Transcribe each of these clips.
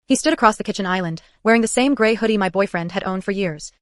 He stood across the kitchen island, wearing the same gray hoodie my boyfriend had owned for years.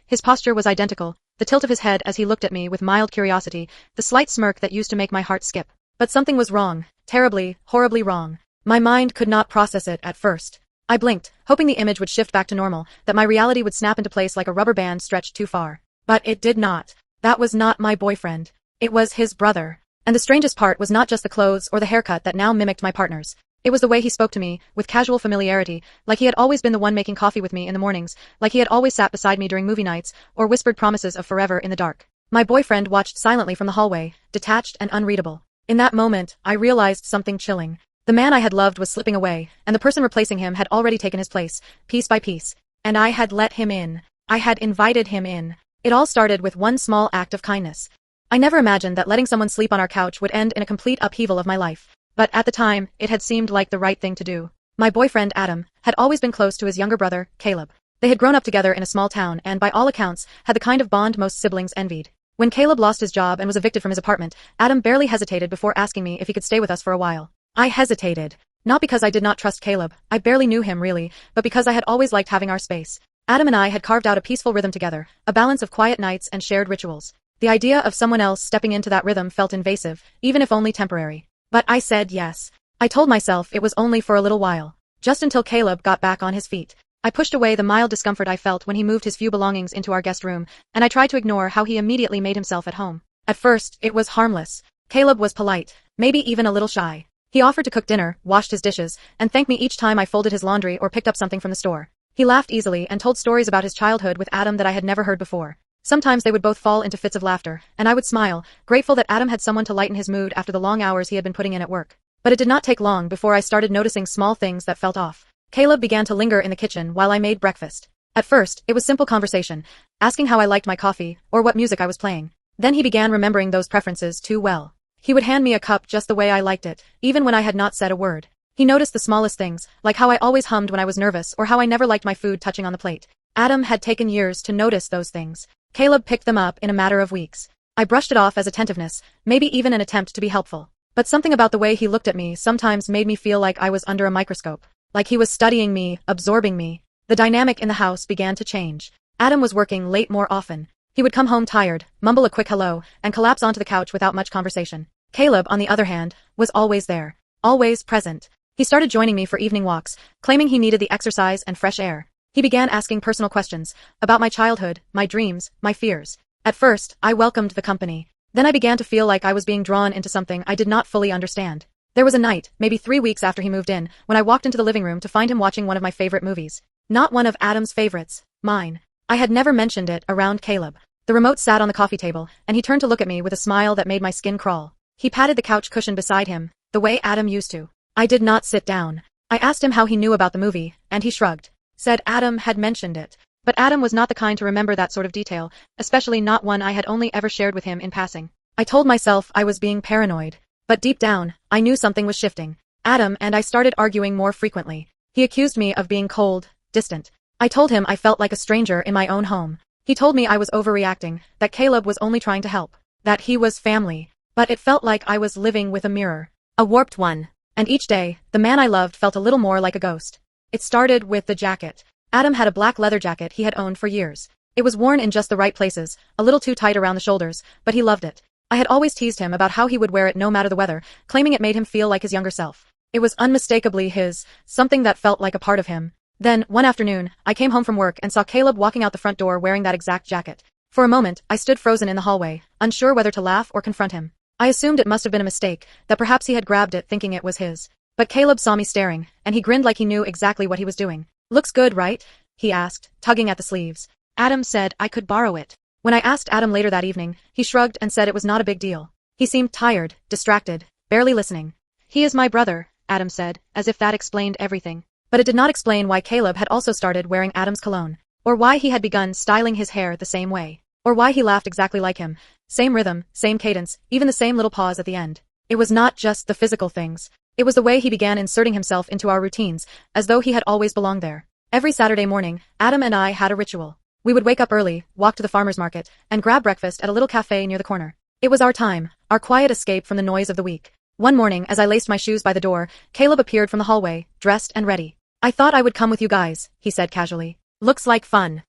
His posture was identical, the tilt of his head as he looked at me with mild curiosity, the slight smirk that used to make my heart skip. But something was wrong, terribly, horribly wrong. My mind could not process it at first. I blinked, hoping the image would shift back to normal, that my reality would snap into place like a rubber band stretched too far. But it did not. That was not my boyfriend. It was his brother. And the strangest part was not just the clothes or the haircut that now mimicked my partner's. It was the way he spoke to me, with casual familiarity, like he had always been the one making coffee with me in the mornings, like he had always sat beside me during movie nights, or whispered promises of forever in the dark. My boyfriend watched silently from the hallway, detached and unreadable. In that moment, I realized something chilling. The man I had loved was slipping away, and the person replacing him had already taken his place, piece by piece. And I had let him in. I had invited him in. It all started with one small act of kindness. I never imagined that letting someone sleep on our couch would end in a complete upheaval of my life. But at the time, it had seemed like the right thing to do. My boyfriend, Adam, had always been close to his younger brother, Caleb. They had grown up together in a small town and, by all accounts, had the kind of bond most siblings envied. When Caleb lost his job and was evicted from his apartment, Adam barely hesitated before asking me if he could stay with us for a while. I hesitated. Not because I did not trust Caleb, I barely knew him really, but because I had always liked having our space. Adam and I had carved out a peaceful rhythm together, a balance of quiet nights and shared rituals. The idea of someone else stepping into that rhythm felt invasive, even if only temporary. But I said yes. I told myself it was only for a little while. Just until Caleb got back on his feet. I pushed away the mild discomfort I felt when he moved his few belongings into our guest room, and I tried to ignore how he immediately made himself at home. At first, it was harmless. Caleb was polite, maybe even a little shy. He offered to cook dinner, washed his dishes, and thanked me each time I folded his laundry or picked up something from the store. He laughed easily and told stories about his childhood with Adam that I had never heard before. Sometimes they would both fall into fits of laughter, and I would smile, grateful that Adam had someone to lighten his mood after the long hours he had been putting in at work. But it did not take long before I started noticing small things that felt off. Caleb began to linger in the kitchen while I made breakfast. At first, it was simple conversation, asking how I liked my coffee, or what music I was playing. Then he began remembering those preferences too well. He would hand me a cup just the way I liked it, even when I had not said a word. He noticed the smallest things, like how I always hummed when I was nervous or how I never liked my food touching on the plate. Adam had taken years to notice those things. Caleb picked them up in a matter of weeks. I brushed it off as attentiveness, maybe even an attempt to be helpful. But something about the way he looked at me sometimes made me feel like I was under a microscope. Like he was studying me, absorbing me. The dynamic in the house began to change. Adam was working late more often. He would come home tired, mumble a quick hello, and collapse onto the couch without much conversation. Caleb, on the other hand, was always there. Always present. He started joining me for evening walks, claiming he needed the exercise and fresh air. He began asking personal questions about my childhood, my dreams, my fears. At first, I welcomed the company. Then I began to feel like I was being drawn into something I did not fully understand. There was a night, maybe 3 weeks after he moved in, when I walked into the living room to find him watching one of my favorite movies. Not one of Adam's favorites, mine. I had never mentioned it around Caleb. The remote sat on the coffee table, and he turned to look at me with a smile that made my skin crawl. He patted the couch cushion beside him, the way Adam used to. I did not sit down. I asked him how he knew about the movie, and he shrugged. Said Adam had mentioned it. But Adam was not the kind to remember that sort of detail, especially not one I had only ever shared with him in passing. I told myself I was being paranoid. But deep down, I knew something was shifting. Adam and I started arguing more frequently. He accused me of being cold, distant. I told him I felt like a stranger in my own home. He told me I was overreacting, that Caleb was only trying to help, that he was family. But it felt like I was living with a mirror. A warped one. And each day, the man I loved felt a little more like a ghost. It started with the jacket. Adam had a black leather jacket he had owned for years. It was worn in just the right places, a little too tight around the shoulders, but he loved it. I had always teased him about how he would wear it no matter the weather, claiming it made him feel like his younger self. It was unmistakably his, something that felt like a part of him. Then, one afternoon, I came home from work and saw Caleb walking out the front door wearing that exact jacket. For a moment, I stood frozen in the hallway, unsure whether to laugh or confront him. I assumed it must have been a mistake, that perhaps he had grabbed it thinking it was his. But Caleb saw me staring, and he grinned like he knew exactly what he was doing. "Looks good, right?" he asked, tugging at the sleeves. Adam said I could borrow it. When I asked Adam later that evening, he shrugged and said it was not a big deal. He seemed tired, distracted, barely listening. "He is my brother," Adam said, as if that explained everything. But it did not explain why Caleb had also started wearing Adam's cologne, or why he had begun styling his hair the same way, or why he laughed exactly like him. Same rhythm, same cadence, even the same little pause at the end. It was not just the physical things. It was the way he began inserting himself into our routines, as though he had always belonged there. Every Saturday morning, Adam and I had a ritual. We would wake up early, walk to the farmer's market, and grab breakfast at a little cafe near the corner. It was our time, our quiet escape from the noise of the week. One morning, as I laced my shoes by the door, Caleb appeared from the hallway, dressed and ready. I thought I would come with you guys, he said casually. Looks like fun.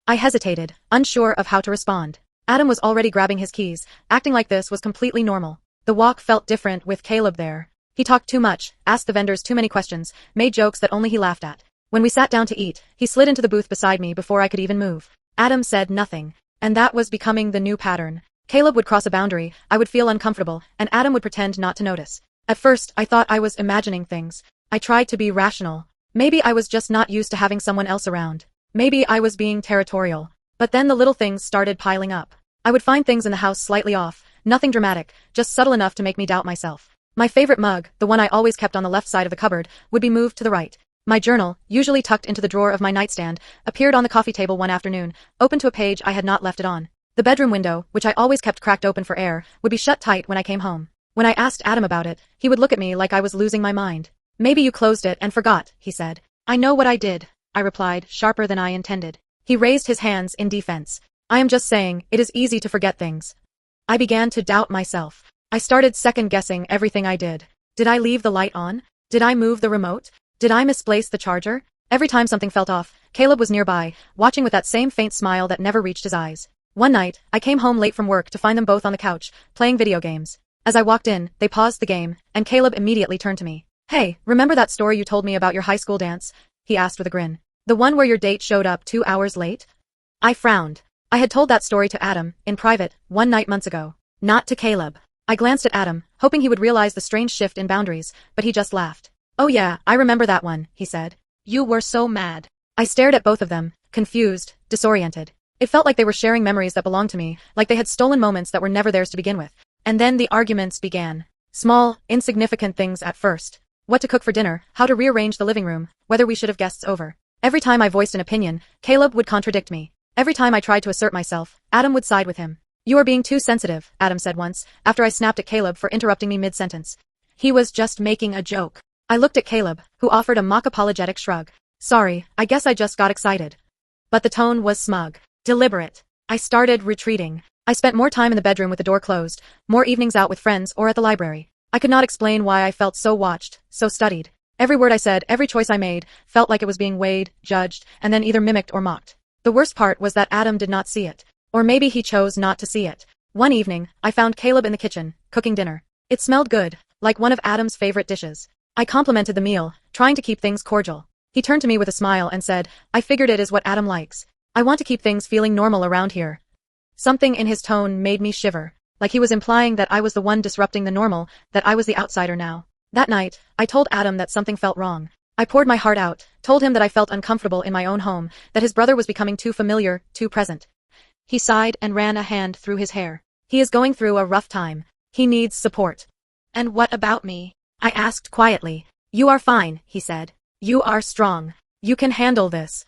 I hesitated, unsure of how to respond. Adam was already grabbing his keys. Acting like this was completely normal. The walk felt different with Caleb there. He talked too much, asked the vendors too many questions, made jokes that only he laughed at. When we sat down to eat, he slid into the booth beside me before I could even move. Adam said nothing. And that was becoming the new pattern. Caleb would cross a boundary, I would feel uncomfortable, and Adam would pretend not to notice. At first, I thought I was imagining things. I tried to be rational. Maybe I was just not used to having someone else around. Maybe I was being territorial. But then the little things started piling up. I would find things in the house slightly off, nothing dramatic, just subtle enough to make me doubt myself. My favorite mug, the one I always kept on the left side of the cupboard, would be moved to the right. My journal, usually tucked into the drawer of my nightstand, appeared on the coffee table one afternoon, open to a page I had not left it on. The bedroom window, which I always kept cracked open for air, would be shut tight when I came home. When I asked Adam about it, he would look at me like I was losing my mind. Maybe you closed it and forgot, he said. I know what I did, I replied, sharper than I intended. He raised his hands in defense. I am just saying, it is easy to forget things. I began to doubt myself. I started second-guessing everything I did. Did I leave the light on? Did I move the remote? Did I misplace the charger? Every time something felt off, Caleb was nearby, watching with that same faint smile that never reached his eyes. One night, I came home late from work to find them both on the couch, playing video games. As I walked in, they paused the game, and Caleb immediately turned to me. Hey, remember that story you told me about your high school dance? He asked with a grin. The one where your date showed up 2 hours late? I frowned. I had told that story to Adam, in private, one night months ago. Not to Caleb. I glanced at Adam, hoping he would realize the strange shift in boundaries, but he just laughed. Oh yeah, I remember that one, he said. You were so mad. I stared at both of them, confused, disoriented. It felt like they were sharing memories that belonged to me, like they had stolen moments that were never theirs to begin with. And then the arguments began. Small, insignificant things at first. What to cook for dinner, how to rearrange the living room, whether we should have guests over. Every time I voiced an opinion, Caleb would contradict me. Every time I tried to assert myself, Adam would side with him. You are being too sensitive, Adam said once, after I snapped at Caleb for interrupting me mid-sentence. He was just making a joke. I looked at Caleb, who offered a mock apologetic shrug. Sorry, I guess I just got excited. But the tone was smug. Deliberate. I started retreating. I spent more time in the bedroom with the door closed, more evenings out with friends or at the library. I could not explain why I felt so watched, so studied. Every word I said, every choice I made, felt like it was being weighed, judged, and then either mimicked or mocked. The worst part was that Adam did not see it. Or maybe he chose not to see it. One evening, I found Caleb in the kitchen, cooking dinner. It smelled good, like one of Adam's favorite dishes. I complimented the meal, trying to keep things cordial. He turned to me with a smile and said, I figured it is what Adam likes. I want to keep things feeling normal around here. Something in his tone made me shiver, like he was implying that I was the one disrupting the normal, that I was the outsider now. That night, I told Adam that something felt wrong. I poured my heart out, told him that I felt uncomfortable in my own home, that his brother was becoming too familiar, too present. He sighed and ran a hand through his hair. He is going through a rough time. He needs support. And what about me? I asked quietly. You are fine, he said. You are strong. You can handle this.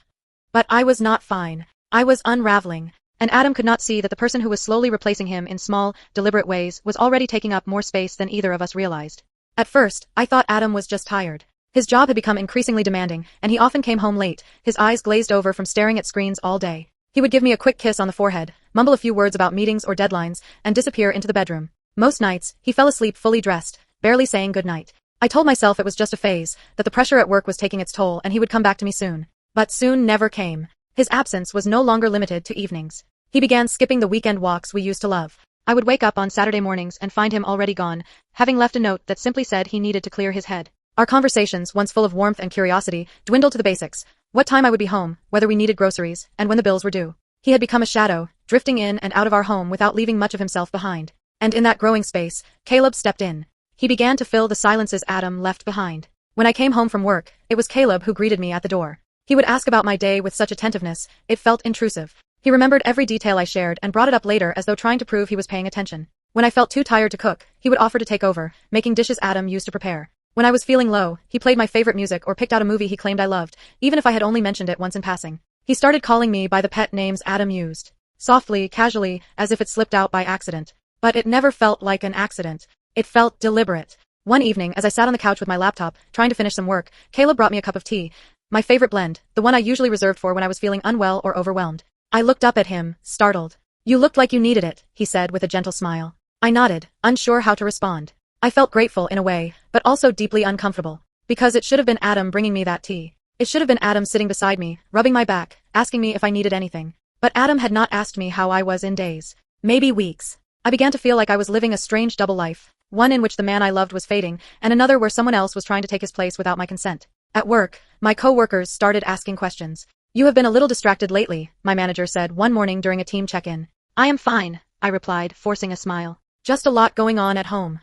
But I was not fine. I was unraveling. And Adam could not see that the person who was slowly replacing him in small, deliberate ways was already taking up more space than either of us realized. At first, I thought Adam was just tired. His job had become increasingly demanding, and he often came home late, his eyes glazed over from staring at screens all day. He would give me a quick kiss on the forehead, mumble a few words about meetings or deadlines, and disappear into the bedroom. Most nights, he fell asleep fully dressed, barely saying goodnight. I told myself it was just a phase, that the pressure at work was taking its toll and he would come back to me soon. But soon never came. His absence was no longer limited to evenings. He began skipping the weekend walks we used to love. I would wake up on Saturday mornings and find him already gone, having left a note that simply said he needed to clear his head. Our conversations, once full of warmth and curiosity, dwindled to the basics. What time I would be home, whether we needed groceries, and when the bills were due. He had become a shadow, drifting in and out of our home without leaving much of himself behind. And in that growing space, Caleb stepped in. He began to fill the silences Adam left behind. When I came home from work, it was Caleb who greeted me at the door. He would ask about my day with such attentiveness, it felt intrusive. He remembered every detail I shared and brought it up later as though trying to prove he was paying attention. When I felt too tired to cook, he would offer to take over, making dishes Adam used to prepare. When I was feeling low, he played my favorite music or picked out a movie he claimed I loved, even if I had only mentioned it once in passing. He started calling me by the pet names Adam used. Softly, casually, as if it slipped out by accident. But it never felt like an accident. It felt deliberate. One evening, as I sat on the couch with my laptop, trying to finish some work, Caleb brought me a cup of tea. My favorite blend, the one I usually reserved for when I was feeling unwell or overwhelmed. I looked up at him, startled. You looked like you needed it, he said with a gentle smile. I nodded, unsure how to respond. I felt grateful in a way, but also deeply uncomfortable. Because it should have been Adam bringing me that tea. It should have been Adam sitting beside me, rubbing my back, asking me if I needed anything. But Adam had not asked me how I was in days. Maybe weeks. I began to feel like I was living a strange double life, one in which the man I loved was fading, and another where someone else was trying to take his place without my consent. At work, my co-workers started asking questions. "You have been a little distracted lately," my manager said one morning during a team check-in. "I am fine," I replied, forcing a smile. "Just a lot going on at home."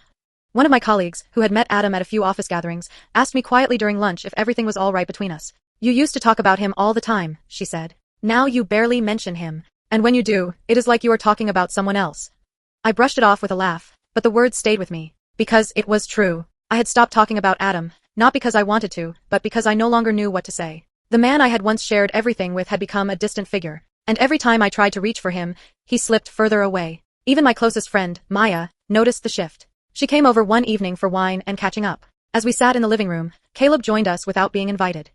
One of my colleagues, who had met Adam at a few office gatherings, asked me quietly during lunch if everything was all right between us. "You used to talk about him all the time," she said. "Now you barely mention him. And when you do, it is like you are talking about someone else." I brushed it off with a laugh, but the words stayed with me. Because it was true. I had stopped talking about Adam, not because I wanted to, but because I no longer knew what to say. The man I had once shared everything with had become a distant figure, and every time I tried to reach for him, he slipped further away. Even my closest friend, Maya, noticed the shift. She came over one evening for wine and catching up. As we sat in the living room, Caleb joined us without being invited.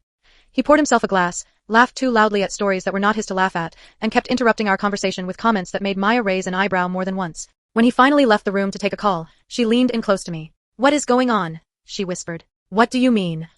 He poured himself a glass, laughed too loudly at stories that were not his to laugh at, and kept interrupting our conversation with comments that made Maya raise an eyebrow more than once. When he finally left the room to take a call, she leaned in close to me. "What is going on?" she whispered. "What do you mean?"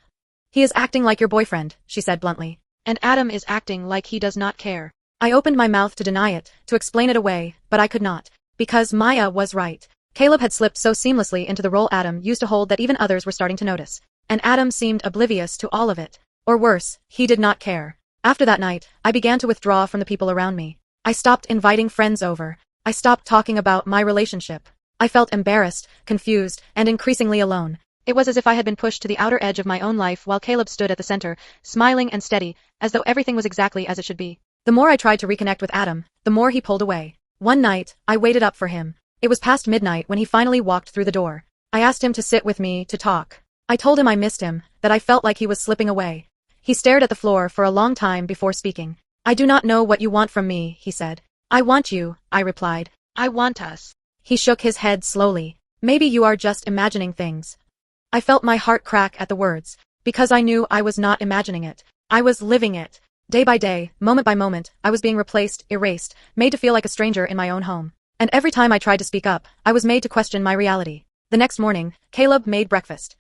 "He is acting like your boyfriend," she said bluntly. "And Adam is acting like he does not care." I opened my mouth to deny it, to explain it away, but I could not. Because Maya was right. Caleb had slipped so seamlessly into the role Adam used to hold that even others were starting to notice. And Adam seemed oblivious to all of it. Or worse, he did not care. After that night, I began to withdraw from the people around me. I stopped inviting friends over. I stopped talking about my relationship. I felt embarrassed, confused, and increasingly alone. It was as if I had been pushed to the outer edge of my own life while Caleb stood at the center, smiling and steady, as though everything was exactly as it should be. The more I tried to reconnect with Adam, the more he pulled away. One night, I waited up for him. It was past midnight when he finally walked through the door. I asked him to sit with me to talk. I told him I missed him, that I felt like he was slipping away. He stared at the floor for a long time before speaking. "I do not know what you want from me," he said. "I want you," I replied. "I want us." He shook his head slowly. "Maybe you are just imagining things." I felt my heart crack at the words, because I knew I was not imagining it. I was living it. Day by day, moment by moment, I was being replaced, erased, made to feel like a stranger in my own home. And every time I tried to speak up, I was made to question my reality. The next morning, Caleb made breakfast.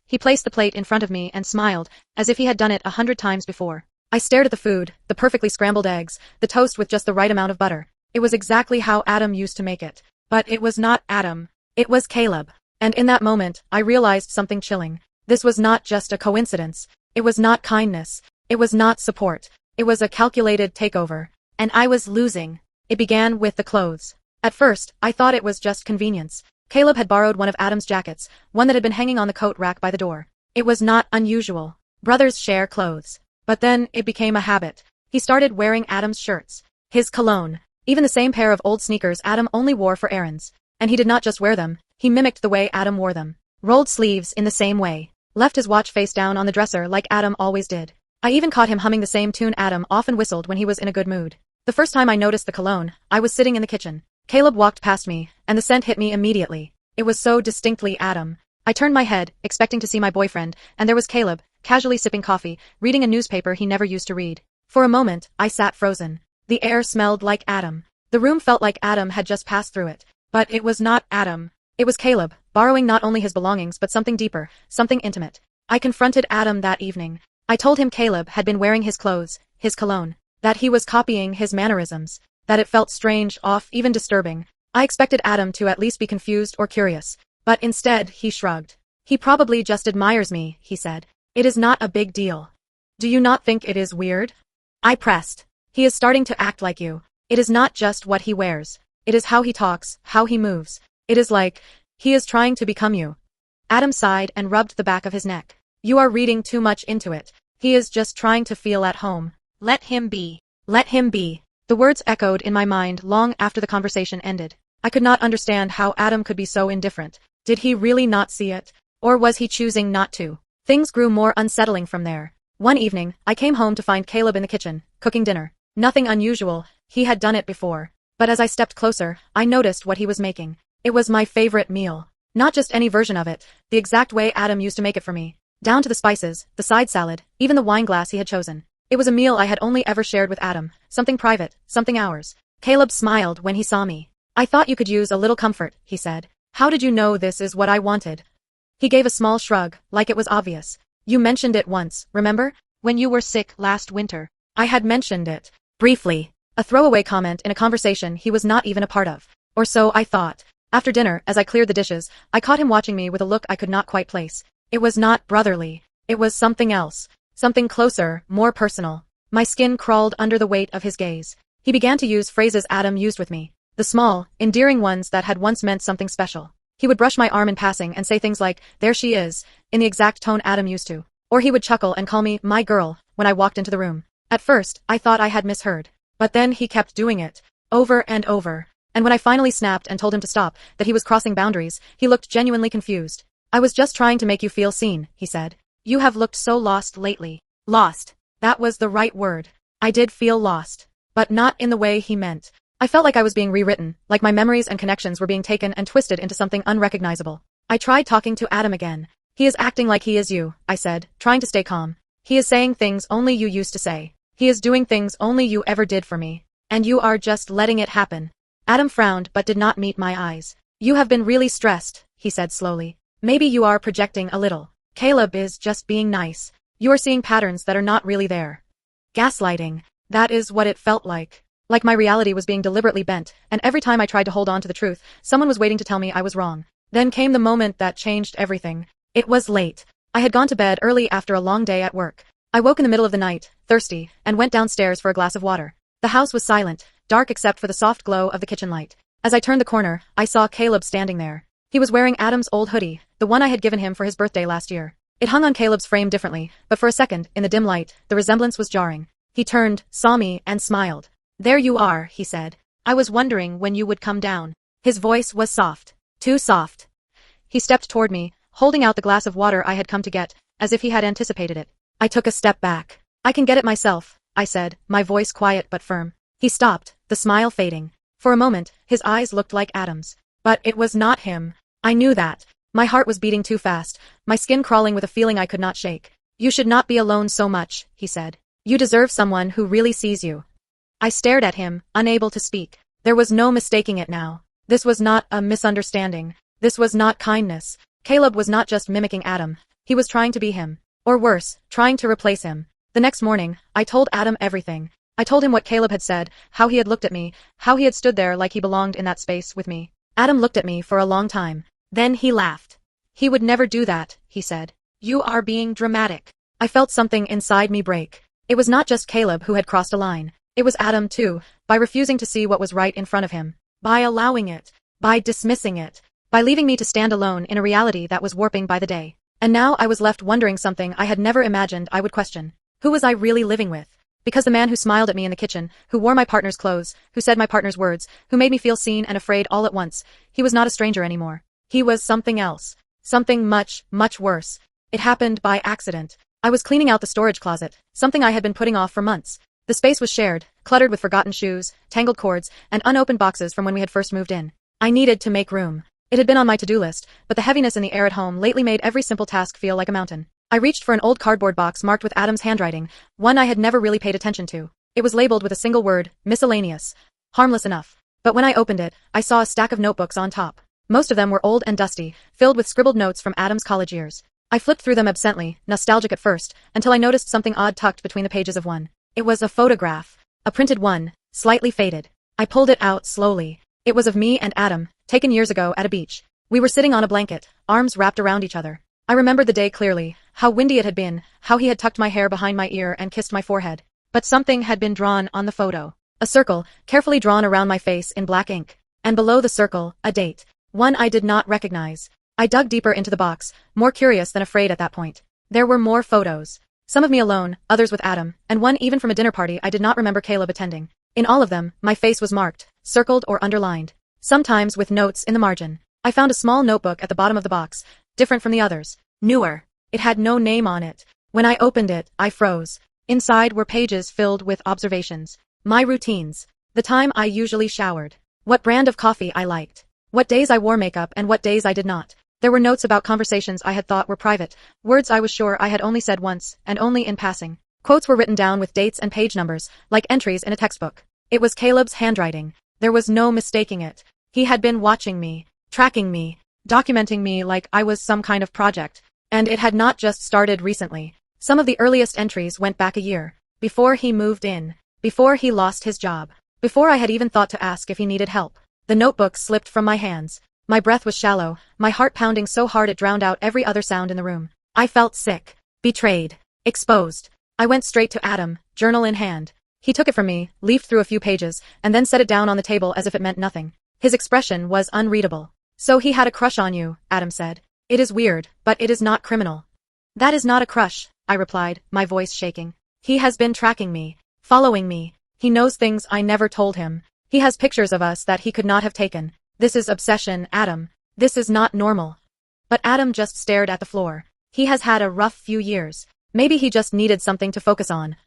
He placed the plate in front of me and smiled, as if he had done it 100 times before. I stared at the food, the perfectly scrambled eggs, the toast with just the right amount of butter. It was exactly how Adam used to make it. But it was not Adam. It was Caleb. And in that moment, I realized something chilling. This was not just a coincidence. It was not kindness. It was not support. It was a calculated takeover. And I was losing. It began with the clothes. At first, I thought it was just convenience. Caleb had borrowed one of Adam's jackets, one that had been hanging on the coat rack by the door. It was not unusual. Brothers share clothes. But then, it became a habit. He started wearing Adam's shirts. His cologne. Even the same pair of old sneakers Adam only wore for errands. And he did not just wear them, he mimicked the way Adam wore them. Rolled sleeves in the same way. Left his watch face down on the dresser like Adam always did. I even caught him humming the same tune Adam often whistled when he was in a good mood. The first time I noticed the cologne, I was sitting in the kitchen. Caleb walked past me, and the scent hit me immediately. It was so distinctly Adam. I turned my head, expecting to see my boyfriend, and there was Caleb, casually sipping coffee, reading a newspaper he never used to read. For a moment, I sat frozen. The air smelled like Adam. The room felt like Adam had just passed through it. But it was not Adam. It was Caleb, borrowing not only his belongings but something deeper, something intimate. I confronted Adam that evening. I told him Caleb had been wearing his clothes, his cologne, that he was copying his mannerisms, that it felt strange, off, even disturbing. I expected Adam to at least be confused or curious, but instead he shrugged. "He probably just admires me," he said. "It is not a big deal. Do you not think it is weird?" I pressed. "He is starting to act like you. It is not just what he wears. It is how he talks, how he moves. It is like, he is trying to become you." Adam sighed and rubbed the back of his neck. "You are reading too much into it. He is just trying to feel at home. Let him be. Let him be." The words echoed in my mind long after the conversation ended. I could not understand how Adam could be so indifferent. Did he really not see it? Or was he choosing not to? Things grew more unsettling from there. One evening, I came home to find Caleb in the kitchen, cooking dinner. Nothing unusual, he had done it before. But as I stepped closer, I noticed what he was making. It was my favorite meal. Not just any version of it, the exact way Adam used to make it for me. Down to the spices, the side salad, even the wine glass he had chosen. It was a meal I had only ever shared with Adam, something private, something ours. Caleb smiled when he saw me. "I thought you could use a little comfort," he said. "How did you know this is what I wanted?" He gave a small shrug, like it was obvious. "You mentioned it once, remember? When you were sick last winter. I had mentioned it. Briefly. A throwaway comment in a conversation he was not even a part of. Or so I thought. After dinner, as I cleared the dishes, I caught him watching me with a look I could not quite place. It was not brotherly. It was something else. Something closer, more personal. My skin crawled under the weight of his gaze. He began to use phrases Adam used with me. The small, endearing ones that had once meant something special. He would brush my arm in passing and say things like, "There she is," in the exact tone Adam used to. Or he would chuckle and call me, "my girl," when I walked into the room. At first, I thought I had misheard. But then he kept doing it. Over and over. And when I finally snapped and told him to stop, that he was crossing boundaries, he looked genuinely confused. "I was just trying to make you feel seen," he said. "You have looked so lost lately." Lost. That was the right word. I did feel lost. But not in the way he meant. I felt like I was being rewritten, like my memories and connections were being taken and twisted into something unrecognizable. I tried talking to Adam again. "He is acting like he is you," I said, trying to stay calm. "He is saying things only you used to say. He is doing things only you ever did for me. And you are just letting it happen." Adam frowned but did not meet my eyes. "You have been really stressed," he said slowly. "Maybe you are projecting a little. Caleb is just being nice. You are seeing patterns that are not really there." Gaslighting. That is what it felt like. Like my reality was being deliberately bent, and every time I tried to hold on to the truth, someone was waiting to tell me I was wrong. Then came the moment that changed everything. It was late. I had gone to bed early after a long day at work. I woke in the middle of the night, thirsty, and went downstairs for a glass of water. The house was silent, dark except for the soft glow of the kitchen light. As I turned the corner, I saw Caleb standing there. He was wearing Adam's old hoodie, the one I had given him for his birthday last year. It hung on Caleb's frame differently, but for a second, in the dim light, the resemblance was jarring. He turned, saw me, and smiled. "There you are," he said. "I was wondering when you would come down." His voice was soft. Too soft. He stepped toward me, holding out the glass of water I had come to get, as if he had anticipated it. I took a step back. "I can get it myself," I said, my voice quiet but firm. He stopped, the smile fading. For a moment, his eyes looked like Adam's. But it was not him. I knew that. My heart was beating too fast, my skin crawling with a feeling I could not shake. "You should not be alone so much," he said. "You deserve someone who really sees you." I stared at him, unable to speak. There was no mistaking it now. This was not a misunderstanding. This was not kindness. Caleb was not just mimicking Adam. He was trying to be him. Or worse, trying to replace him. The next morning, I told Adam everything. I told him what Caleb had said, how he had looked at me, how he had stood there like he belonged in that space with me. Adam looked at me for a long time. Then he laughed. "He would never do that," he said. "You are being dramatic." I felt something inside me break. It was not just Caleb who had crossed a line. It was Adam too, by refusing to see what was right in front of him. By allowing it. By dismissing it. By leaving me to stand alone in a reality that was warping by the day. And now I was left wondering something I had never imagined I would question. Who was I really living with? Because the man who smiled at me in the kitchen, who wore my partner's clothes, who said my partner's words, who made me feel seen and afraid all at once, he was not a stranger anymore. He was something else. Something much, much worse. It happened by accident. I was cleaning out the storage closet, something I had been putting off for months. The space was shared, cluttered with forgotten shoes, tangled cords, and unopened boxes from when we had first moved in. I needed to make room. It had been on my to-do list, but the heaviness in the air at home lately made every simple task feel like a mountain. I reached for an old cardboard box marked with Adam's handwriting, one I had never really paid attention to. It was labeled with a single word, miscellaneous. Harmless enough. But when I opened it, I saw a stack of notebooks on top. Most of them were old and dusty, filled with scribbled notes from Adam's college years. I flipped through them absently, nostalgic at first, until I noticed something odd tucked between the pages of one. It was a photograph. A printed one, slightly faded. I pulled it out slowly. It was of me and Adam, taken years ago at a beach. We were sitting on a blanket, arms wrapped around each other. I remembered the day clearly, how windy it had been, how he had tucked my hair behind my ear and kissed my forehead. But something had been drawn on the photo. A circle, carefully drawn around my face in black ink. And below the circle, a date. One I did not recognize. I dug deeper into the box, more curious than afraid at that point. There were more photos. Some of me alone, others with Adam, and one even from a dinner party I did not remember Caleb attending. In all of them, my face was marked, circled or underlined. Sometimes with notes in the margin. I found a small notebook at the bottom of the box, different from the others. Newer. It had no name on it. When I opened it, I froze. Inside were pages filled with observations. My routines. The time I usually showered. What brand of coffee I liked. What days I wore makeup and what days I did not. There were notes about conversations I had thought were private, words I was sure I had only said once, and only in passing. Quotes were written down with dates and page numbers, like entries in a textbook. It was Caleb's handwriting. There was no mistaking it. He had been watching me, tracking me, documenting me like I was some kind of project. And it had not just started recently. Some of the earliest entries went back a year. Before he moved in. Before he lost his job. Before I had even thought to ask if he needed help. The notebook slipped from my hands. My breath was shallow, my heart pounding so hard it drowned out every other sound in the room. I felt sick. Betrayed. Exposed. I went straight to Adam, journal in hand. He took it from me, leafed through a few pages, and then set it down on the table as if it meant nothing. His expression was unreadable. So he had a crush on you, Adam said. It is weird, but it is not criminal. That is not a crush, I replied, my voice shaking. He has been tracking me, following me. He knows things I never told him. He has pictures of us that he could not have taken. This is obsession, Adam. This is not normal. But Adam just stared at the floor. He has had a rough few years. Maybe he just needed something to focus on.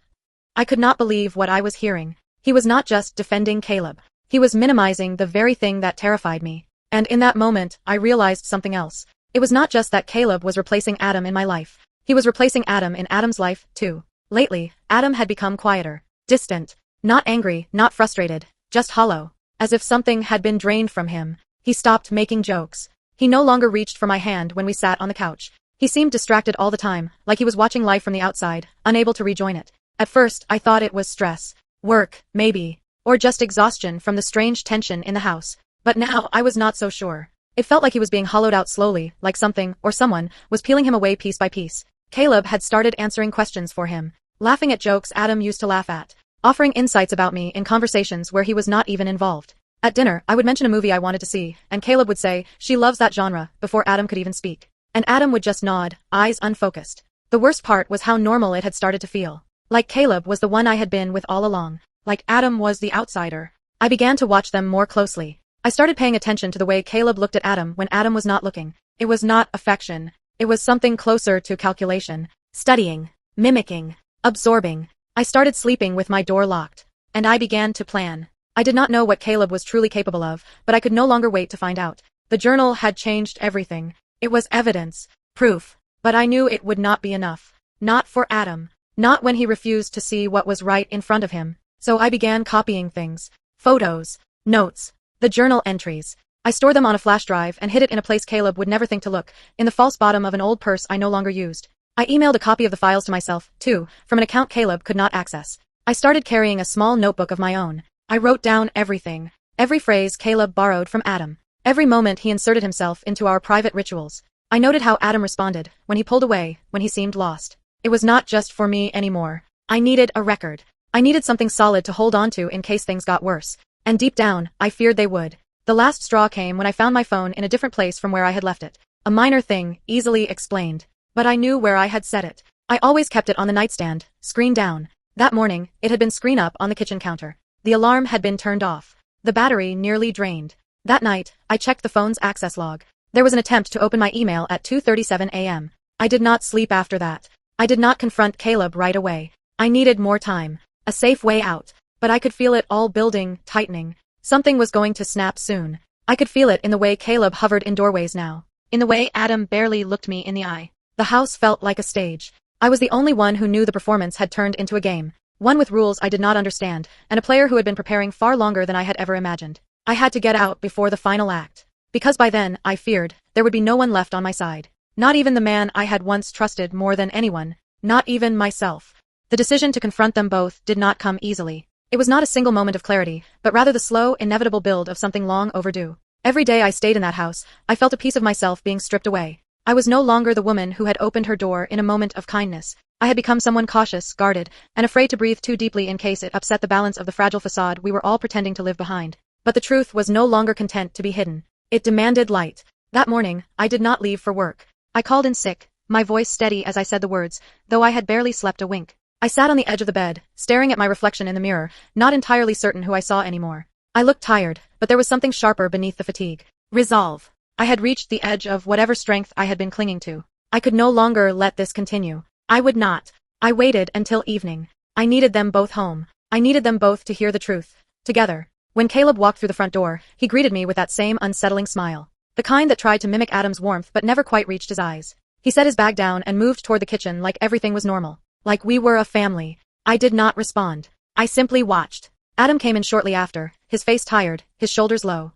I could not believe what I was hearing. He was not just defending Caleb. He was minimizing the very thing that terrified me. And in that moment, I realized something else. It was not just that Caleb was replacing Adam in my life. He was replacing Adam in Adam's life, too. Lately, Adam had become quieter, distant, not angry, not frustrated, just hollow. As if something had been drained from him. He stopped making jokes. He no longer reached for my hand when we sat on the couch. He seemed distracted all the time, like he was watching life from the outside, unable to rejoin it. At first, I thought it was stress. Work, maybe. Or just exhaustion from the strange tension in the house. But now, I was not so sure. It felt like he was being hollowed out slowly, like something, or someone, was peeling him away piece by piece. Caleb had started answering questions for him, laughing at jokes Adam used to laugh at, offering insights about me in conversations where he was not even involved. At dinner, I would mention a movie I wanted to see, and Caleb would say, she loves that genre, before Adam could even speak. And Adam would just nod, eyes unfocused. The worst part was how normal it had started to feel. Like Caleb was the one I had been with all along. Like Adam was the outsider. I began to watch them more closely. I started paying attention to the way Caleb looked at Adam when Adam was not looking. It was not affection. It was something closer to calculation. Studying. Mimicking. Absorbing. I started sleeping with my door locked. And I began to plan. I did not know what Caleb was truly capable of, but I could no longer wait to find out. The journal had changed everything. It was evidence. Proof. But I knew it would not be enough. Not for Adam. Not when he refused to see what was right in front of him. So I began copying things. Photos. Notes. The journal entries. I stored them on a flash drive and hid it in a place Caleb would never think to look, in the false bottom of an old purse I no longer used. I emailed a copy of the files to myself, too, from an account Caleb could not access. I started carrying a small notebook of my own. I wrote down everything. Every phrase Caleb borrowed from Adam. Every moment he inserted himself into our private rituals. I noted how Adam responded, when he pulled away, when he seemed lost. It was not just for me anymore. I needed a record. I needed something solid to hold on to in case things got worse. And deep down, I feared they would. The last straw came when I found my phone in a different place from where I had left it. A minor thing, easily explained. But I knew where I had set it. I always kept it on the nightstand, screen down. That morning, it had been screen up on the kitchen counter. The alarm had been turned off. The battery nearly drained. That night, I checked the phone's access log. There was an attempt to open my email at 2:37 a.m. I did not sleep after that. I did not confront Caleb right away. I needed more time. A safe way out. But I could feel it all building, tightening. Something was going to snap soon. I could feel it in the way Caleb hovered in doorways now. In the way Adam barely looked me in the eye. The house felt like a stage. I was the only one who knew the performance had turned into a game. One with rules I did not understand, and a player who had been preparing far longer than I had ever imagined. I had to get out before the final act. Because by then, I feared, there would be no one left on my side. Not even the man I had once trusted more than anyone. Not even myself. The decision to confront them both did not come easily. It was not a single moment of clarity, but rather the slow, inevitable build of something long overdue. Every day I stayed in that house, I felt a piece of myself being stripped away. I was no longer the woman who had opened her door in a moment of kindness. I had become someone cautious, guarded, and afraid to breathe too deeply in case it upset the balance of the fragile facade we were all pretending to live behind. But the truth was no longer content to be hidden. It demanded light. That morning, I did not leave for work. I called in sick, my voice steady as I said the words, though I had barely slept a wink. I sat on the edge of the bed, staring at my reflection in the mirror, not entirely certain who I saw anymore. I looked tired, but there was something sharper beneath the fatigue. Resolve. I had reached the edge of whatever strength I had been clinging to. I could no longer let this continue. I would not. I waited until evening. I needed them both home. I needed them both to hear the truth. Together. When Caleb walked through the front door, he greeted me with that same unsettling smile. The kind that tried to mimic Adam's warmth but never quite reached his eyes. He set his bag down and moved toward the kitchen like everything was normal. Like we were a family. I did not respond. I simply watched. Adam came in shortly after, his face tired, his shoulders low.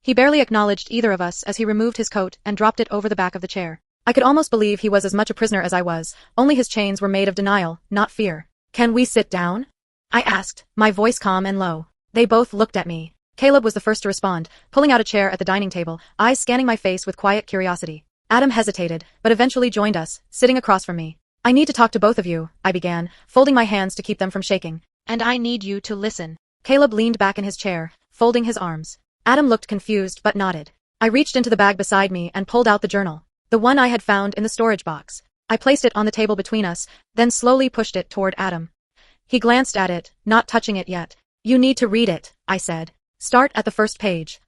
He barely acknowledged either of us as he removed his coat and dropped it over the back of the chair. I could almost believe he was as much a prisoner as I was, only his chains were made of denial, not fear. "Can we sit down?" I asked, my voice calm and low. They both looked at me. Caleb was the first to respond, pulling out a chair at the dining table, eyes scanning my face with quiet curiosity. Adam hesitated, but eventually joined us, sitting across from me. "I need to talk to both of you," I began, folding my hands to keep them from shaking. "And I need you to listen." Caleb leaned back in his chair, folding his arms. Adam looked confused but nodded. I reached into the bag beside me and pulled out the journal. The one I had found in the storage box. I placed it on the table between us, then slowly pushed it toward Adam. He glanced at it, not touching it yet. "You need to read it," I said. "Start at the first page."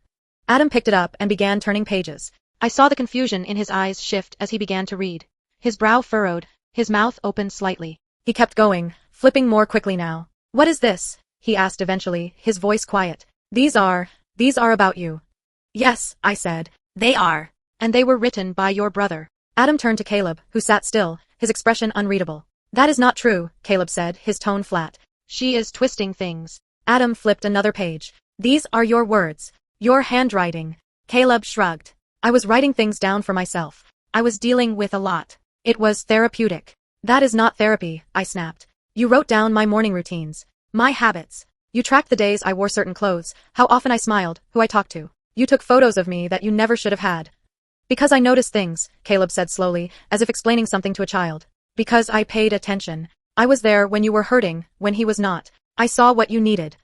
Adam picked it up and began turning pages. I saw the confusion in his eyes shift as he began to read. His brow furrowed, his mouth opened slightly. He kept going, flipping more quickly now. "What is this?" he asked eventually, his voice quiet. These are about you." "Yes," I said. "They are. And they were written by your brother." Adam turned to Caleb, who sat still, his expression unreadable. "That is not true," Caleb said, his tone flat. "She is twisting things." Adam flipped another page. "These are your words. Your handwriting." Caleb shrugged. "I was writing things down for myself. I was dealing with a lot. It was therapeutic." "That is not therapy," I snapped. "You wrote down my morning routines. My habits. You tracked the days I wore certain clothes, how often I smiled, who I talked to. You took photos of me that you never should have had." "Because I noticed things," Caleb said slowly, as if explaining something to a child. "Because I paid attention. I was there when you were hurting, when he was not. I saw what you needed."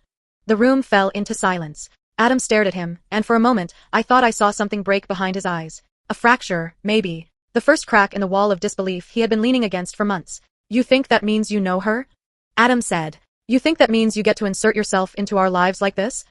The room fell into silence. Adam stared at him, and for a moment, I thought I saw something break behind his eyes. A fracture, maybe. The first crack in the wall of disbelief he had been leaning against for months. "You think that means you know her?" Adam said. "You think that means you get to insert yourself into our lives like this?"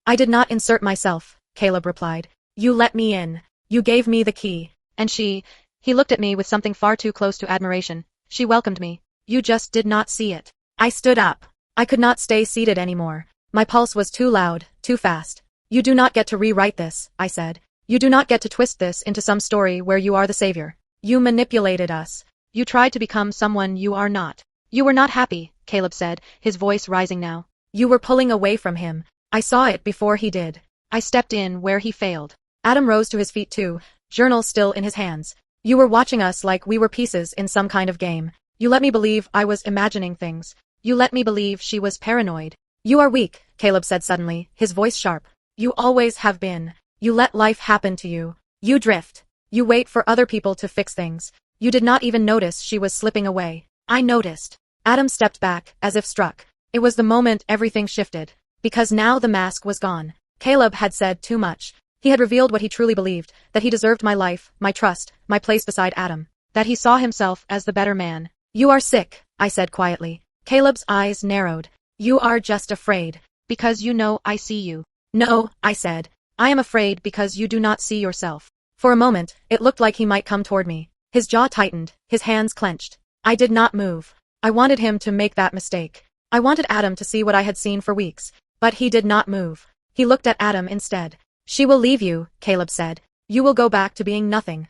"I did not insert myself," Caleb replied. "You let me in. You gave me the key. And she—" He looked at me with something far too close to admiration. "She welcomed me. You just did not see it." I stood up. I could not stay seated anymore. My pulse was too loud, too fast. "You do not get to rewrite this," I said. "You do not get to twist this into some story where you are the savior. You manipulated us. You tried to become someone you are not." "You were not happy," Caleb said, his voice rising now. "You were pulling away from him. I saw it before he did. I stepped in where he failed." Adam rose to his feet too, journal still in his hands. "You were watching us like we were pieces in some kind of game. You let me believe I was imagining things. You let me believe she was paranoid." "You are weak," Caleb said suddenly, his voice sharp. "You always have been. You let life happen to you. You drift. You wait for other people to fix things. You did not even notice she was slipping away." I noticed. Adam stepped back, as if struck. It was the moment everything shifted. Because now the mask was gone. Caleb had said too much. He had revealed what he truly believed, that he deserved my life, my trust, my place beside Adam. That he saw himself as the better man. "You are sick," I said quietly. Caleb's eyes narrowed. "You are just afraid. Because you know I see you." "No," I said. "I am afraid because you do not see yourself." For a moment, it looked like he might come toward me. His jaw tightened, his hands clenched. I did not move. I wanted him to make that mistake. I wanted Adam to see what I had seen for weeks. But he did not move. He looked at Adam instead. "She will leave you," Caleb said. "You will go back to being nothing."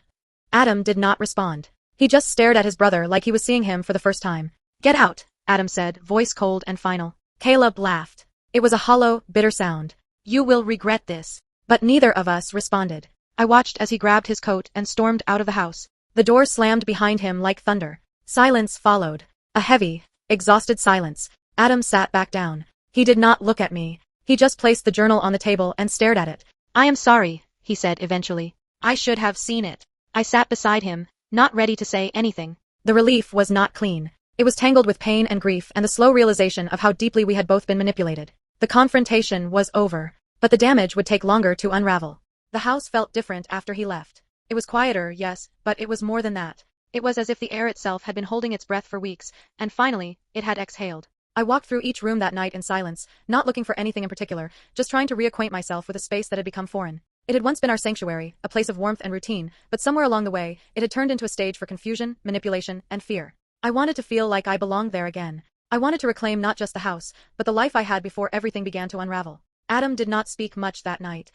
Adam did not respond. He just stared at his brother like he was seeing him for the first time. "Get out," Adam said, voice cold and final. Caleb laughed. It was a hollow, bitter sound. "You will regret this." But neither of us responded. I watched as he grabbed his coat and stormed out of the house. The door slammed behind him like thunder. Silence followed. A heavy, exhausted silence. Adam sat back down. He did not look at me. He just placed the journal on the table and stared at it. "I am sorry," he said eventually. "I should have seen it." I sat beside him, not ready to say anything. The relief was not clean. It was tangled with pain and grief and the slow realization of how deeply we had both been manipulated. The confrontation was over, but the damage would take longer to unravel. The house felt different after he left. It was quieter, yes, but it was more than that. It was as if the air itself had been holding its breath for weeks, and finally, it had exhaled. I walked through each room that night in silence, not looking for anything in particular, just trying to reacquaint myself with a space that had become foreign. It had once been our sanctuary, a place of warmth and routine, but somewhere along the way, it had turned into a stage for confusion, manipulation, and fear. I wanted to feel like I belonged there again. I wanted to reclaim not just the house, but the life I had before everything began to unravel. Adam did not speak much that night.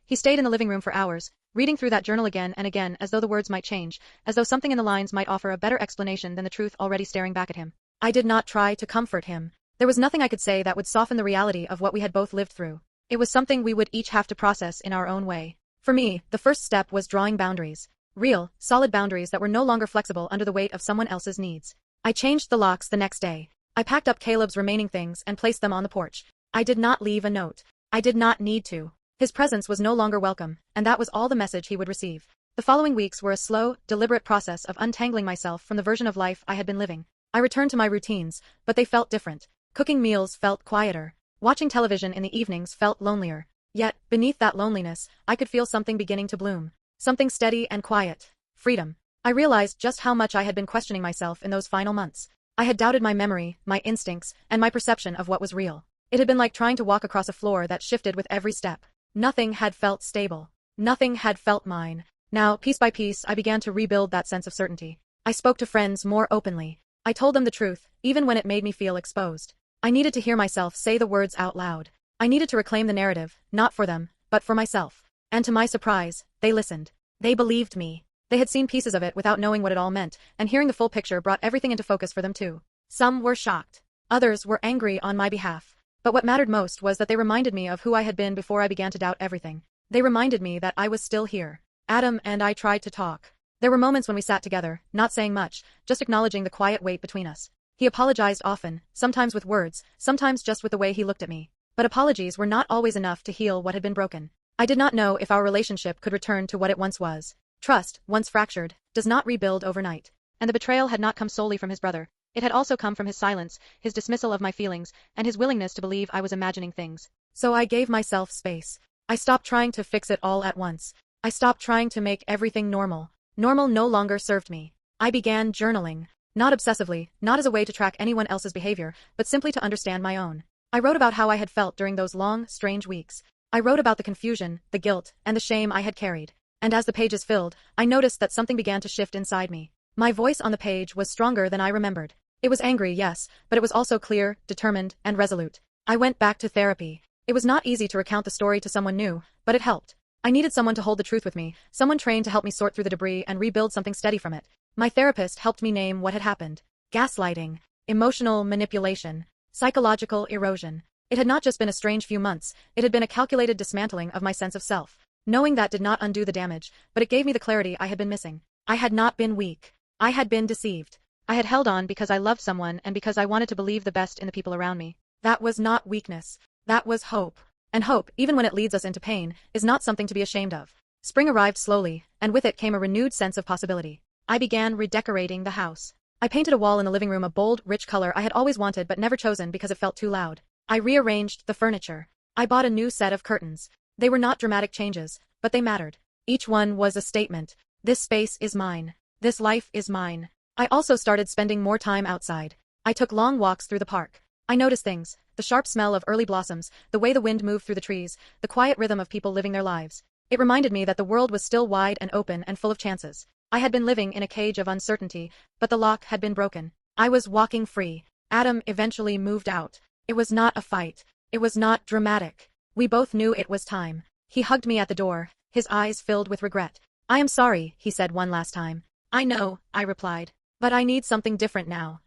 He stayed in the living room for hours, reading through that journal again and again as though the words might change, as though something in the lines might offer a better explanation than the truth already staring back at him. I did not try to comfort him. There was nothing I could say that would soften the reality of what we had both lived through. It was something we would each have to process in our own way. For me, the first step was drawing boundaries. Real, solid boundaries that were no longer flexible under the weight of someone else's needs. I changed the locks the next day. I packed up Caleb's remaining things and placed them on the porch. I did not leave a note. I did not need to. His presence was no longer welcome, and that was all the message he would receive. The following weeks were a slow, deliberate process of untangling myself from the version of life I had been living. I returned to my routines, but they felt different. Cooking meals felt quieter. Watching television in the evenings felt lonelier. Yet, beneath that loneliness, I could feel something beginning to bloom. Something steady and quiet. Freedom. I realized just how much I had been questioning myself in those final months. I had doubted my memory, my instincts, and my perception of what was real. It had been like trying to walk across a floor that shifted with every step. Nothing had felt stable. Nothing had felt mine. Now, piece by piece, I began to rebuild that sense of certainty. I spoke to friends more openly. I told them the truth, even when it made me feel exposed. I needed to hear myself say the words out loud. I needed to reclaim the narrative, not for them, but for myself. And to my surprise, they listened. They believed me. They had seen pieces of it without knowing what it all meant, and hearing the full picture brought everything into focus for them too. Some were shocked. Others were angry on my behalf. But what mattered most was that they reminded me of who I had been before I began to doubt everything. They reminded me that I was still here. Adam and I tried to talk. There were moments when we sat together, not saying much, just acknowledging the quiet weight between us. He apologized often, sometimes with words, sometimes just with the way he looked at me. But apologies were not always enough to heal what had been broken. I did not know if our relationship could return to what it once was. Trust, once fractured, does not rebuild overnight. And the betrayal had not come solely from his brother. It had also come from his silence, his dismissal of my feelings, and his willingness to believe I was imagining things. So I gave myself space. I stopped trying to fix it all at once. I stopped trying to make everything normal. Normal no longer served me. I began journaling. Not obsessively, not as a way to track anyone else's behavior, but simply to understand my own. I wrote about how I had felt during those long, strange weeks. I wrote about the confusion, the guilt, and the shame I had carried. And as the pages filled, I noticed that something began to shift inside me. My voice on the page was stronger than I remembered. It was angry, yes, but it was also clear, determined, and resolute. I went back to therapy. It was not easy to recount the story to someone new, but it helped. I needed someone to hold the truth with me, someone trained to help me sort through the debris and rebuild something steady from it. My therapist helped me name what had happened. Gaslighting, emotional manipulation, psychological erosion. It had not just been a strange few months, it had been a calculated dismantling of my sense of self. Knowing that did not undo the damage, but it gave me the clarity I had been missing. I had not been weak. I had been deceived. I had held on because I loved someone and because I wanted to believe the best in the people around me. That was not weakness. That was hope. And hope, even when it leads us into pain, is not something to be ashamed of. Spring arrived slowly, and with it came a renewed sense of possibility. I began redecorating the house. I painted a wall in the living room a bold, rich color I had always wanted but never chosen because it felt too loud. I rearranged the furniture. I bought a new set of curtains. They were not dramatic changes, but they mattered. Each one was a statement. This space is mine. This life is mine. I also started spending more time outside. I took long walks through the park. I noticed things. The sharp smell of early blossoms, the way the wind moved through the trees, the quiet rhythm of people living their lives. It reminded me that the world was still wide and open and full of chances. I had been living in a cage of uncertainty, but the lock had been broken. I was walking free. Adam eventually moved out. It was not a fight. It was not dramatic. We both knew it was time. He hugged me at the door, his eyes filled with regret. I am sorry, he said one last time. I know, I replied. But I need something different now.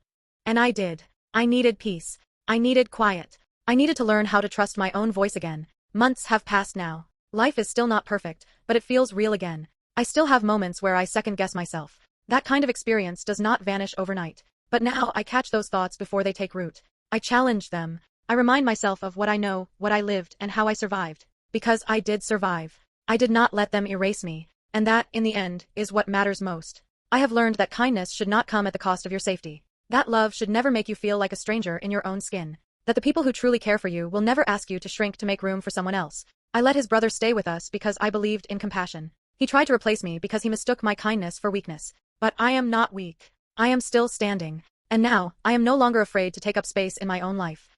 And I did. I needed peace. I needed quiet. I needed to learn how to trust my own voice again. Months have passed now. Life is still not perfect, but it feels real again. I still have moments where I second-guess myself. That kind of experience does not vanish overnight. But now I catch those thoughts before they take root. I challenge them. I remind myself of what I know, what I lived, and how I survived. Because I did survive. I did not let them erase me. And that, in the end, is what matters most. I have learned that kindness should not come at the cost of your safety. That love should never make you feel like a stranger in your own skin. That the people who truly care for you will never ask you to shrink to make room for someone else. I let his brother stay with us because I believed in compassion. He tried to replace me because he mistook my kindness for weakness. But I am not weak. I am still standing. And now, I am no longer afraid to take up space in my own life.